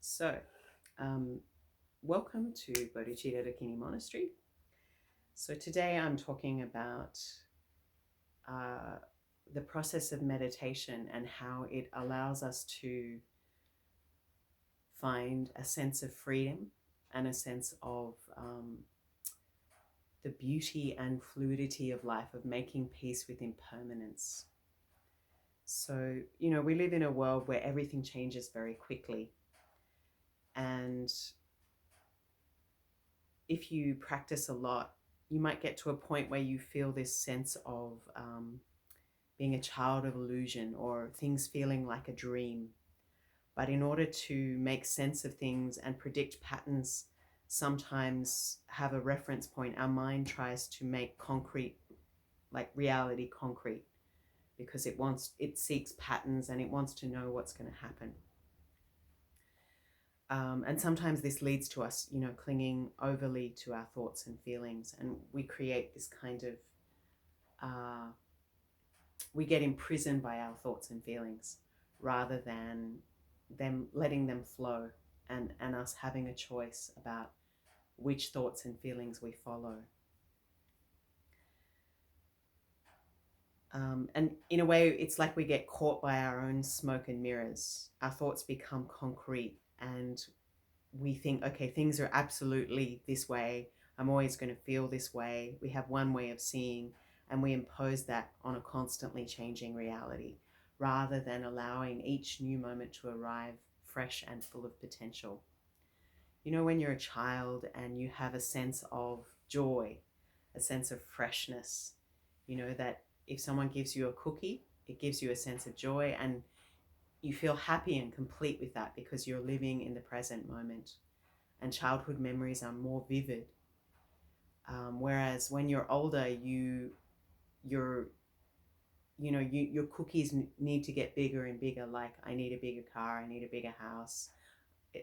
So, um, welcome to Bodhicitta Dakini Monastery. So, today I'm talking about uh, the process of meditation and how it allows us to find a sense of freedom and a sense of the beauty and fluidity of life, of making peace with impermanence. So, we live in a world where everything changes very quickly. And if you practice a lot, you might get to a point where you feel this sense of being a child of illusion or things feeling like a dream. But in order to make sense of things and predict patterns, sometimes have a reference point, our mind tries to make concrete, like reality concrete, because it seeks patterns and it wants to know what's going to happen. And sometimes this leads to us, clinging overly to our thoughts and feelings. And we create this kind of, we get imprisoned by our thoughts and feelings rather than letting them flow and us having a choice about which thoughts and feelings we follow. And in a way, it's like we get caught by our own smoke and mirrors. Our thoughts become concrete and we think, okay, things are absolutely this way. I'm always going to feel this way. We have one way of seeing, and we impose that on a constantly changing reality rather than allowing each new moment to arrive fresh and full of potential. When you're a child and you have a sense of joy, a sense of freshness, that if someone gives you a cookie, it gives you a sense of joy and you feel happy and complete with that because you're living in the present moment. And childhood memories are more vivid. Whereas when you're older, your your cookies need to get bigger and bigger. Like, I need a bigger car, I need a bigger house.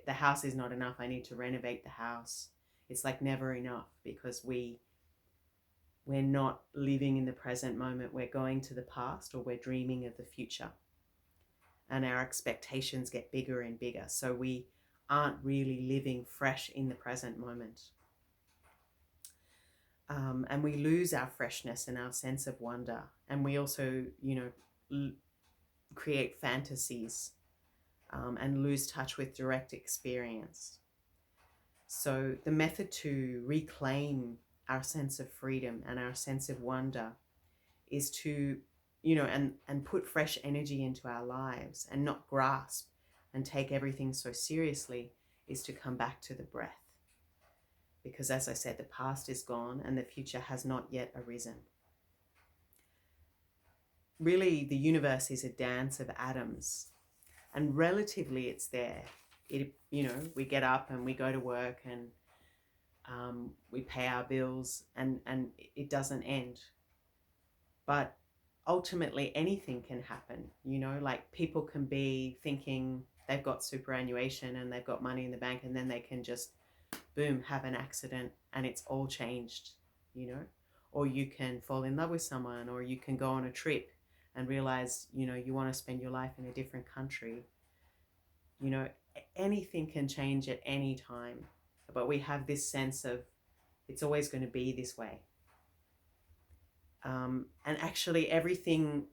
The house is not enough. I need to renovate the house. It's like never enough because we're not living in the present moment. We're going to the past or we're dreaming of the future. And our expectations get bigger and bigger. So we aren't really living fresh in the present moment. And we lose our freshness and our sense of wonder. And we also, create fantasies and lose touch with direct experience. So the method to reclaim our sense of freedom and our sense of wonder is to, and put fresh energy into our lives and not grasp and take everything so seriously, is to come back to the breath. Because as I said, the past is gone and the future has not yet arisen. Really, the universe is a dance of atoms, and relatively it's there. We get up and we go to work and we pay our bills and it doesn't end. But ultimately anything can happen, like people can be thinking they've got superannuation and they've got money in the bank, and then they can just boom, have an accident and it's all changed, or you can fall in love with someone, or you can go on a trip and realize, you want to spend your life in a different country. Anything can change at any time, but we have this sense of it's always going to be this way. And actually everything,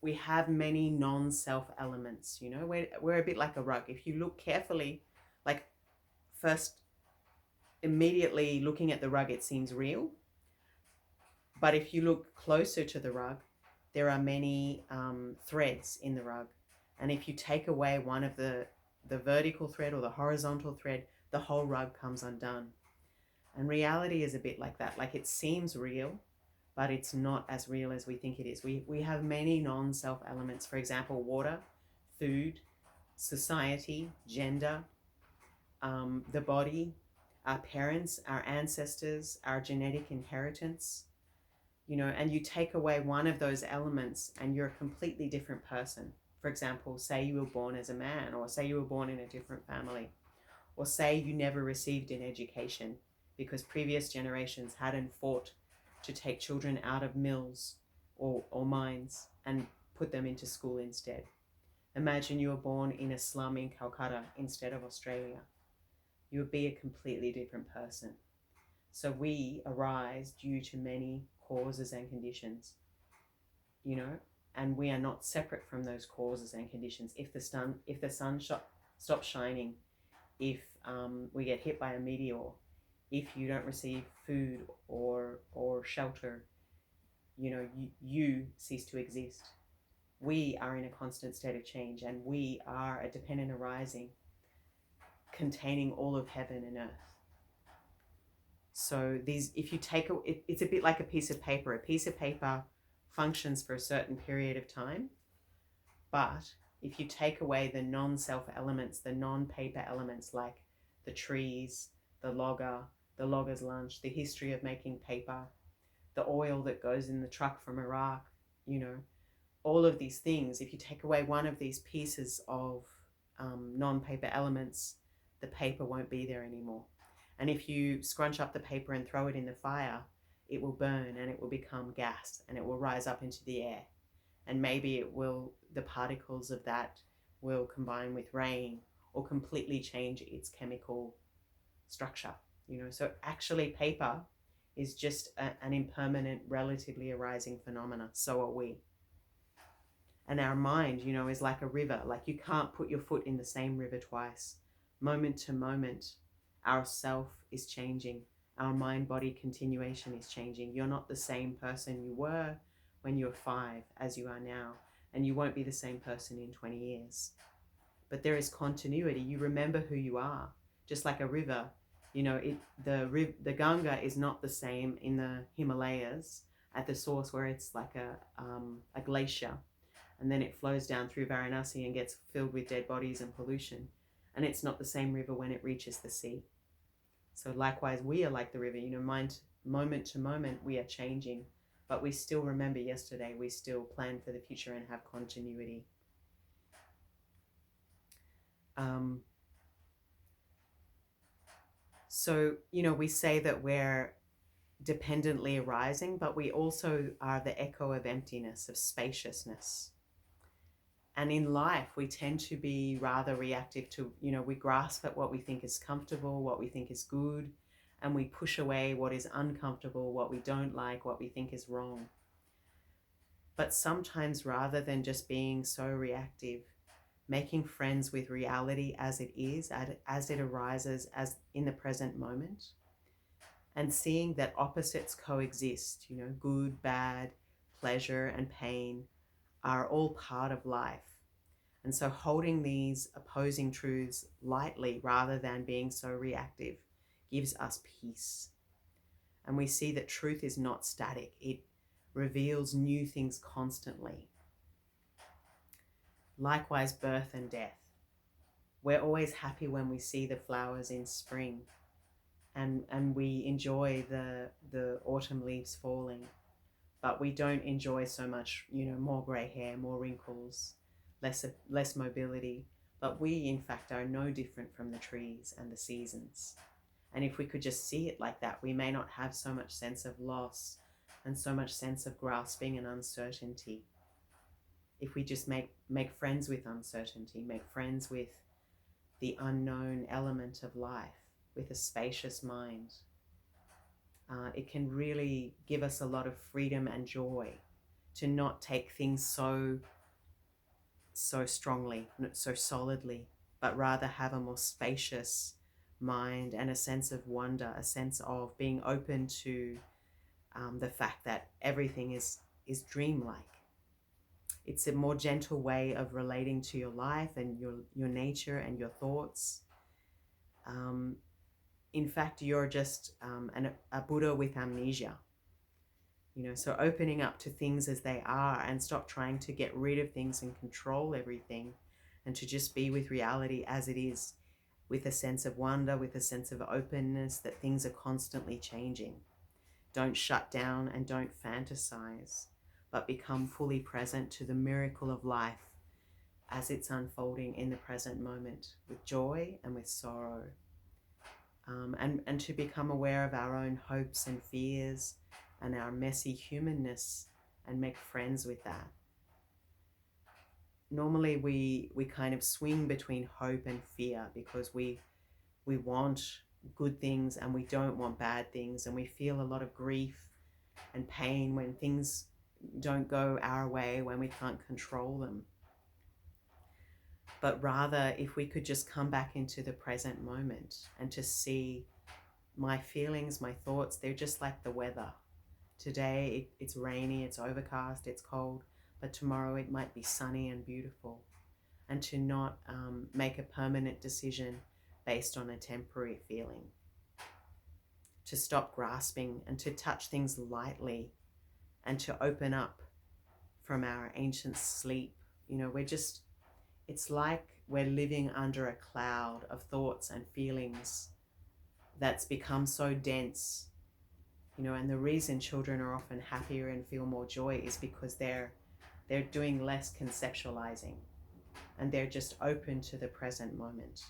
we have many non-self elements, we're a bit like a rug. If you look carefully, like, first, immediately looking at the rug, it seems real. But if you look closer to the rug, there are many threads in the rug. And if you take away one of the vertical thread or the horizontal thread, the whole rug comes undone. And reality is a bit like that. Like, it seems real, but it's not as real as we think it is. We have many non-self elements. For example, water, food, society, gender, the body, our parents, our ancestors, our genetic inheritance, and you take away one of those elements and you're a completely different person. For example, say you were born as a man, or say you were born in a different family, or say you never received an education because previous generations hadn't fought to take children out of mills or mines and put them into school instead. Imagine you were born in a slum in Calcutta instead of Australia. You would be a completely different person. So we arise due to many causes and conditions, you know, and we are not separate from those causes and conditions. If the sun stops shining, if we get hit by a meteor, if you don't receive food or shelter, you know, you cease to exist. We are in a constant state of change, and we are a dependent arising containing all of heaven and earth. So these, if you take it's a bit like a piece of paper. A piece of paper functions for a certain period of time, but if you take away the non-self elements, the non-paper elements like the trees, the logger's lunch, the history of making paper, the oil that goes in the truck from Iraq, you know, all of these things, if you take away one of these pieces of non-paper elements, the paper won't be there anymore. And if you scrunch up the paper and throw it in the fire, it will burn and it will become gas and it will rise up into the air. And maybe the particles of that will combine with rain or completely change its chemical structure. You know, so actually paper is just an impermanent, relatively arising phenomena. So are we. And our mind, you know, is like a river. Like you can't put your foot in the same river twice. Moment to moment, our self is changing. Our mind-body continuation is changing. You're not the same person you were when you were 5 as you are now. And you won't be the same person in 20 years. But there is continuity. You remember who you are. Just like a river, you know, the Ganga is not the same in the Himalayas at the source where it's like a glacier. And then it flows down through Varanasi and gets filled with dead bodies and pollution. And it's not the same river when it reaches the sea. So likewise, we are like the river, you know, moment to moment, we are changing, but we still remember yesterday, we still plan for the future and have continuity. So, you know, we say that we're dependently arising, but we also are the echo of emptiness, of spaciousness. And in life, we tend to be rather reactive to, you know, we grasp at what we think is comfortable, what we think is good, and we push away what is uncomfortable, what we don't like, what we think is wrong. But sometimes, rather than just being so reactive, making friends with reality as it is, as it arises, as in the present moment, and seeing that opposites coexist, you know, good, bad, pleasure, and pain are all part of life. And so holding these opposing truths lightly rather than being so reactive gives us peace. And we see that truth is not static. It reveals new things constantly. Likewise, birth and death. We're always happy when we see the flowers in spring and we enjoy the autumn leaves falling, but we don't enjoy so much, you know, more gray hair, more wrinkles, less mobility. But we, in fact, are no different from the trees and the seasons. And if we could just see it like that, we may not have so much sense of loss and so much sense of grasping and uncertainty. If we just make friends with uncertainty, make friends with the unknown element of life, with a spacious mind, it can really give us a lot of freedom and joy to not take things so strongly, so solidly, but rather have a more spacious mind and a sense of wonder, a sense of being open to the fact that everything is dreamlike. It's a more gentle way of relating to your life and your nature and your thoughts. In fact, you're just a Buddha with amnesia. You know, so opening up to things as they are and stop trying to get rid of things and control everything, and to just be with reality as it is, with a sense of wonder, with a sense of openness that things are constantly changing. Don't shut down and don't fantasize, but become fully present to the miracle of life as it's unfolding in the present moment, with joy and with sorrow. And to become aware of our own hopes and fears and our messy humanness and make friends with that. normally we kind of swing between hope and fear, because we want good things and we don't want bad things, and we feel a lot of grief and pain when things don't go our way, when we can't control them. But rather, if we could just come back into the present moment and to see my feelings, my thoughts, they're just like the weather. Today it's rainy, it's overcast, it's cold, but tomorrow it might be sunny and beautiful. And to not make a permanent decision based on a temporary feeling. To stop grasping and to touch things lightly, and to open up from our ancient sleep. It's like we're living under a cloud of thoughts and feelings that's become so dense. And the reason children are often happier and feel more joy is because they're doing less conceptualizing, and they're just open to the present moment.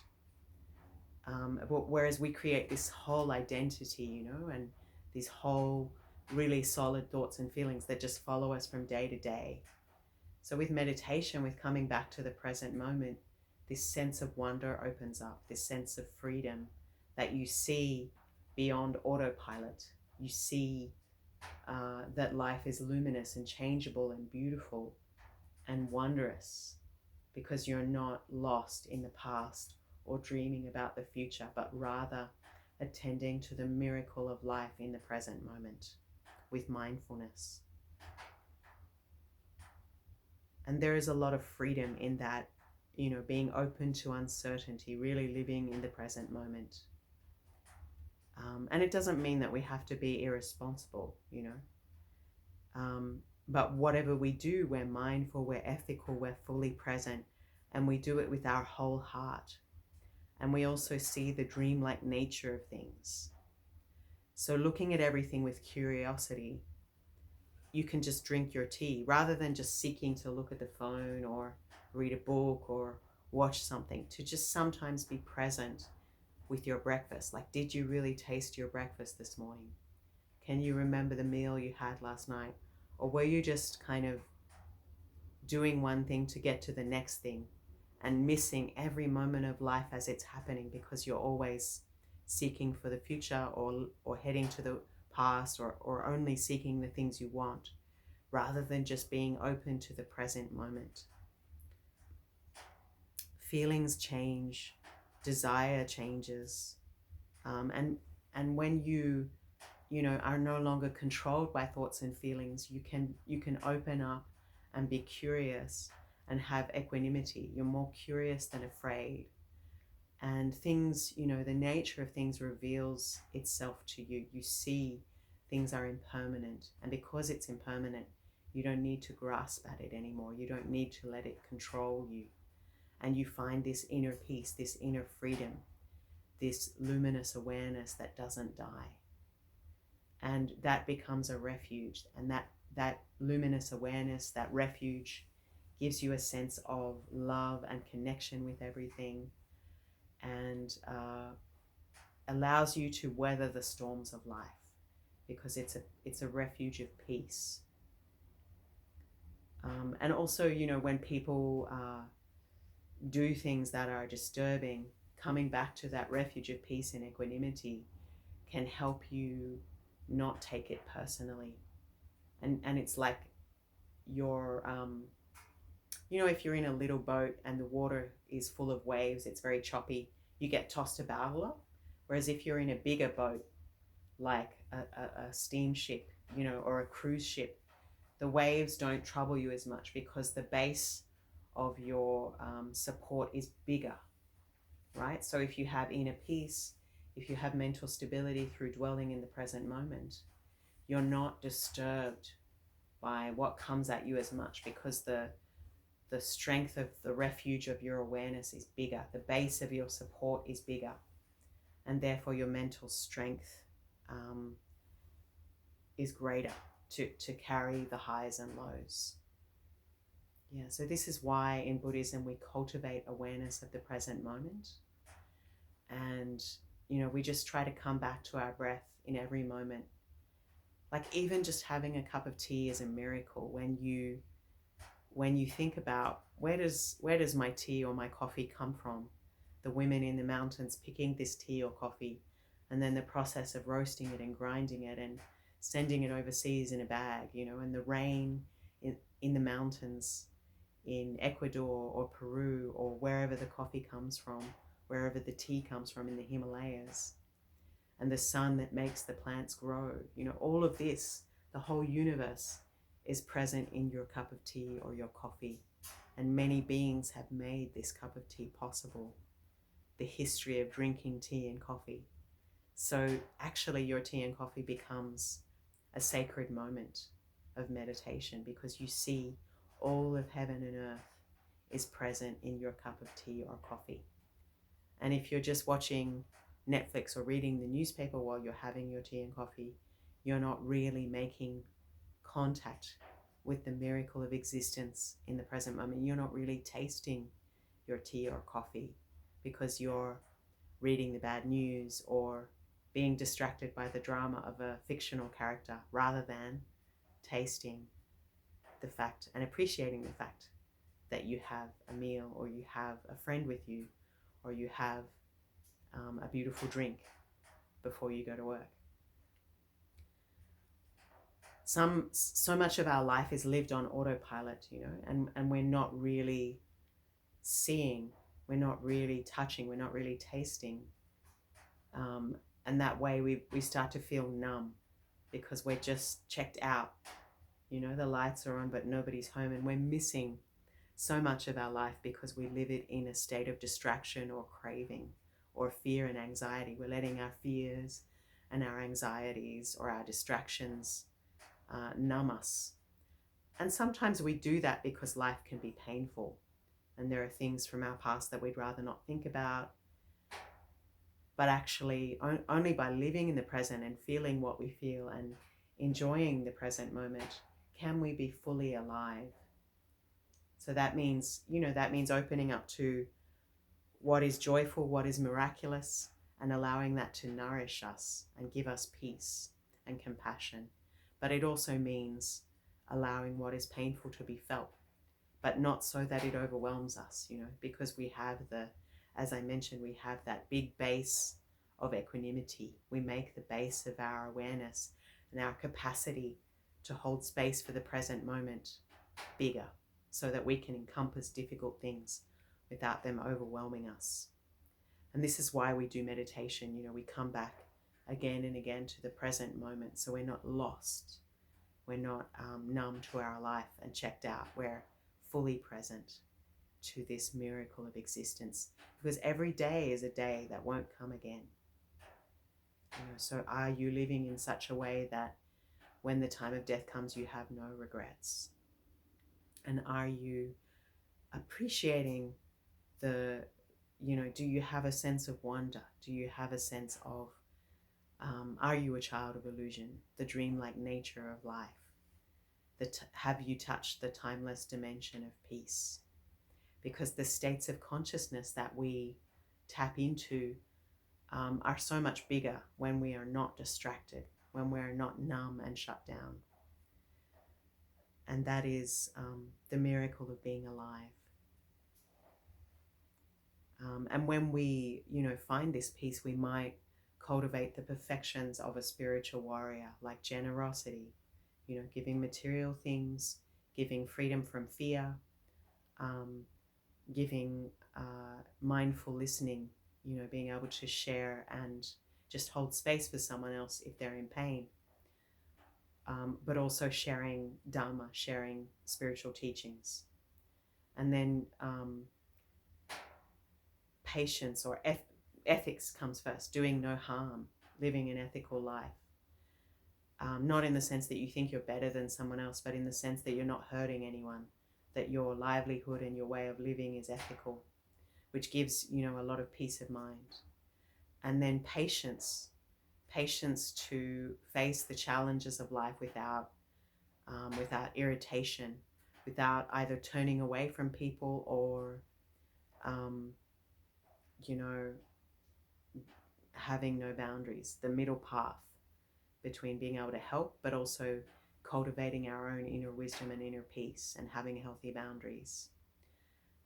Whereas we create this whole identity, and these whole really solid thoughts and feelings that just follow us from day to day. So with meditation, with coming back to the present moment, this sense of wonder opens up, this sense of freedom that you see beyond autopilot. You see that life is luminous and changeable and beautiful and wondrous, because you're not lost in the past or dreaming about the future, but rather attending to the miracle of life in the present moment with mindfulness. And there is a lot of freedom in that, being open to uncertainty, really living in the present moment. And it doesn't mean that we have to be irresponsible, but whatever we do, we're mindful, we're ethical, we're fully present, and we do it with our whole heart. And we also see the dreamlike nature of things. So looking at everything with curiosity, you can just drink your tea rather than just seeking to look at the phone or read a book or watch something. To just sometimes be present with your breakfast. Like, did you really taste your breakfast this morning? Can you remember the meal you had last night? Or were you just kind of doing one thing to get to the next thing and missing every moment of life as it's happening, because you're always seeking for the future or heading to the past, or only seeking the things you want, rather than just being open to the present moment? Feelings change, desire changes, and when you are no longer controlled by thoughts and feelings, you can open up and be curious and have equanimity. You're more curious than afraid. And things, the nature of things reveals itself to you. You see things are impermanent. And because it's impermanent, you don't need to grasp at it anymore. You don't need to let it control you. And you find this inner peace, this inner freedom, this luminous awareness that doesn't die. And that becomes a refuge. And that luminous awareness, that refuge, gives you a sense of love and connection with everything, and allows you to weather the storms of life, because it's a refuge of peace. And also, when people do things that are disturbing, coming back to that refuge of peace and equanimity can help you not take it personally. And it's like you're if you're in a little boat and the water is full of waves, it's very choppy, you get tossed about a lot. Whereas if you're in a bigger boat, like a steamship, or a cruise ship, the waves don't trouble you as much, because the base of your support is bigger, right? So if you have inner peace, if you have mental stability through dwelling in the present moment, you're not disturbed by what comes at you as much, because the strength of the refuge of your awareness is bigger. The base of your support is bigger. And therefore your mental strength is greater to carry the highs and lows. Yeah, so this is why in Buddhism we cultivate awareness of the present moment. And, we just try to come back to our breath in every moment. Like even just having a cup of tea is a miracle when you when you think about where does my tea or my coffee come from, the women in the mountains picking this tea or coffee, and then the process of roasting it and grinding it and sending it overseas in a bag, and the rain in the mountains in Ecuador or Peru or wherever the coffee comes from, wherever the tea comes from in the Himalayas, and the sun that makes the plants grow. All of this, the whole universe is present in your cup of tea or your coffee. And many beings have made this cup of tea possible. The history of drinking tea and coffee. So actually your tea and coffee becomes a sacred moment of meditation, because you see all of heaven and earth is present in your cup of tea or coffee. And if you're just watching Netflix or reading the newspaper while you're having your tea and coffee, you're not really making contact with the miracle of existence in the present moment. You're not really tasting your tea or coffee, because you're reading the bad news or being distracted by the drama of a fictional character, rather than tasting the fact and appreciating the fact that you have a meal, or you have a friend with you, or you have a beautiful drink before you go to work. So much of our life is lived on autopilot, and we're not really seeing, we're not really touching, we're not really tasting. And that way we start to feel numb, because we're just checked out. The lights are on, but nobody's home, and we're missing so much of our life because we live it in a state of distraction or craving or fear and anxiety. We're letting our fears and our anxieties or our distractions numb us. And sometimes we do that because life can be painful, and there are things from our past that we'd rather not think about. But actually, only by living in the present and feeling what we feel and enjoying the present moment can we be fully alive. So that means opening up to what is joyful, what is miraculous, and allowing that to nourish us and give us peace and compassion. But it also means allowing what is painful to be felt, but not so that it overwhelms us, because we have as I mentioned, we have that big base of equanimity. We make the base of our awareness and our capacity to hold space for the present moment bigger, so that we can encompass difficult things without them overwhelming us. And this is why we do meditation. We come back again and again to the present moment, so we're not lost. We're not numb to our life and checked out. We're fully present to this miracle of existence, because every day is a day that won't come again. So are you living in such a way that when the time of death comes, you have no regrets? And are you appreciating do you have a sense of wonder? Do you have a sense of, are you a child of illusion, the dreamlike nature of life? Have you touched the timeless dimension of peace? Because the states of consciousness that we tap into are so much bigger when we are not distracted, when we're not numb and shut down. And that is the miracle of being alive. And when we, find this peace, we might cultivate the perfections of a spiritual warrior, like generosity, giving material things, giving freedom from fear, giving mindful listening, being able to share and just hold space for someone else if they're in pain, but also sharing Dharma, sharing spiritual teachings. And then patience or ethics comes first, doing no harm, living an ethical life. Not in the sense that you think you're better than someone else, but in the sense that you're not hurting anyone, that your livelihood and your way of living is ethical, which gives, a lot of peace of mind. And then patience to face the challenges of life without irritation, without either turning away from people or, having no boundaries, the middle path between being able to help, but also cultivating our own inner wisdom and inner peace and having healthy boundaries.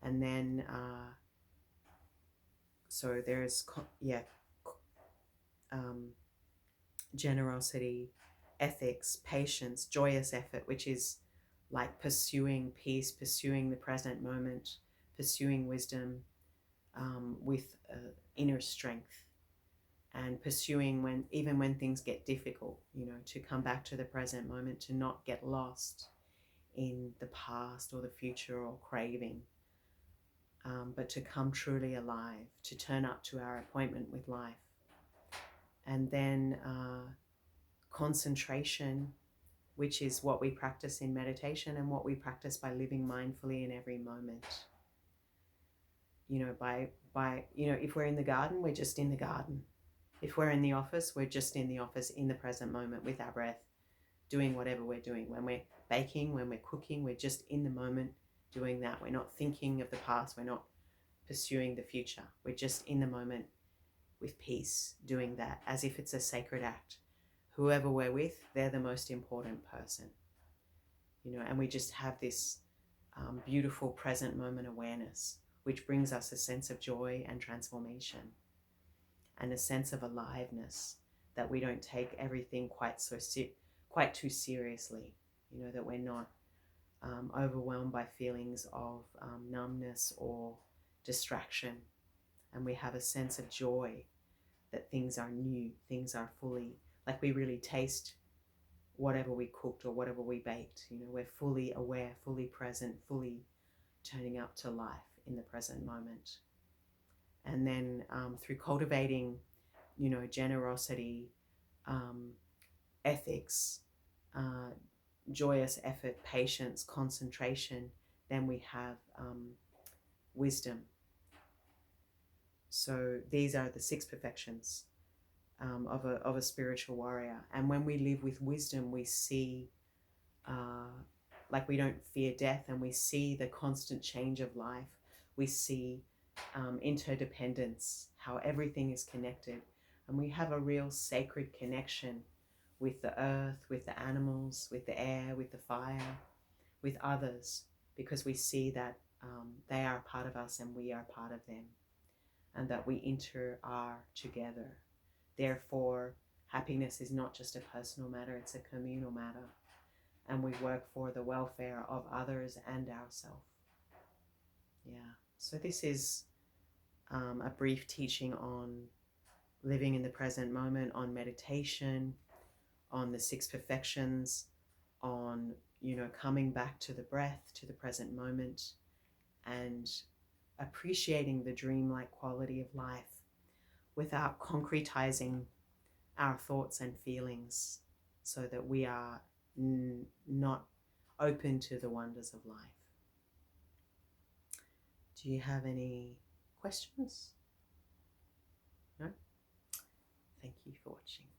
And then, so there's, generosity, ethics, patience, joyous effort, which is like pursuing peace, pursuing the present moment, pursuing wisdom with inner strength, and pursuing even when things get difficult, to come back to the present moment, to not get lost in the past or the future or craving, but to come truly alive, to turn up to our appointment with life. And then concentration, which is what we practice in meditation and what we practice by living mindfully in every moment. If we're in the garden, we're just in the garden. If we're in the office, we're just in the office in the present moment with our breath, doing whatever we're doing. When we're baking, when we're cooking, we're just in the moment doing that. We're not thinking of the past. We're not pursuing the future. We're just in the moment with peace, doing that as if it's a sacred act. Whoever we're with, they're the most important person, and we just have this beautiful present moment awareness, which brings us a sense of joy and transformation and a sense of aliveness, that we don't take everything quite too seriously, that we're not overwhelmed by feelings of numbness or distraction, and we have a sense of joy that things are new, things are fully, like we really taste whatever we cooked or whatever we baked. We're fully aware, fully present, fully turning up to life in the present moment. And then through cultivating, generosity, ethics, joyous effort, patience, concentration, then we have wisdom. So these are the 6 perfections of a spiritual warrior. And when we live with wisdom, we see, like we don't fear death, and we see the constant change of life. We see interdependence, how everything is connected. And we have a real sacred connection with the earth, with the animals, with the air, with the fire, with others, because we see that they are part of us and we are part of them, and that we are together. Therefore, happiness is not just a personal matter, it's a communal matter. And we work for the welfare of others and ourselves. Yeah. So this is a brief teaching on living in the present moment, on meditation, on the 6 perfections, on, coming back to the breath, to the present moment, and appreciating the dreamlike quality of life without concretizing our thoughts and feelings, so that we are not open to the wonders of life. Do you have any questions? No? Thank you for watching.